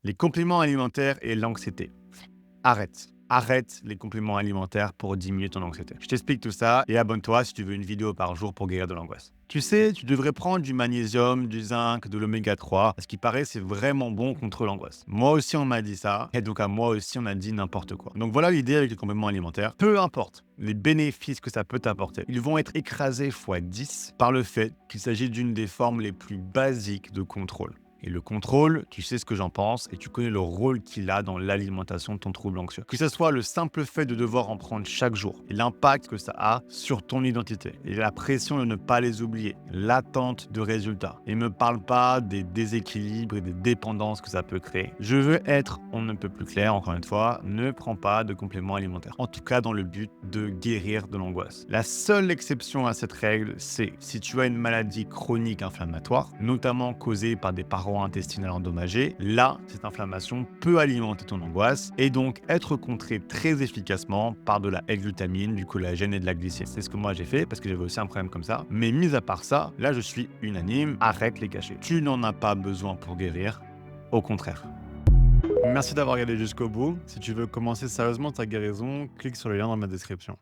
Les compléments alimentaires et l'anxiété. Arrête. Arrête les compléments alimentaires pour diminuer ton anxiété. Je t'explique tout ça et abonne-toi si tu veux une vidéo par jour pour guérir de l'angoisse. Tu sais, tu devrais prendre du magnésium, du zinc, de l'oméga 3, parce qu'il paraît c'est vraiment bon contre l'angoisse. Moi aussi on m'a dit ça, et donc à moi aussi on a dit n'importe quoi. Donc voilà l'idée avec les compléments alimentaires. Peu importe les bénéfices que ça peut t'apporter, ils vont être écrasés fois 10 par le fait qu'il s'agit d'une des formes les plus basiques de contrôle. Et le contrôle, tu sais ce que j'en pense et tu connais le rôle qu'il a dans l'alimentation de ton trouble anxieux. Que ce soit le simple fait de devoir en prendre chaque jour et l'impact que ça a sur ton identité et la pression de ne pas les oublier, l'attente de résultats. Et ne me parle pas des déséquilibres et des dépendances que ça peut créer. Je veux être, on ne peut plus clair, encore une fois, ne prends pas de compléments alimentaires. En tout cas, dans le but de guérir de l'angoisse. La seule exception à cette règle, c'est si tu as une maladie chronique inflammatoire, notamment causée par des parois intestinales endommagées, là, cette inflammation peut alimenter ton angoisse et donc être contrée très efficacement par de la L-glutamine, du collagène et de la glycine. C'est ce que moi j'ai fait parce que j'avais aussi un problème comme ça. Mais mis à part ça, là je suis unanime, arrête les cachets. Tu n'en as pas besoin pour guérir, au contraire. Merci d'avoir regardé jusqu'au bout. Si tu veux commencer sérieusement ta guérison, clique sur le lien dans ma description.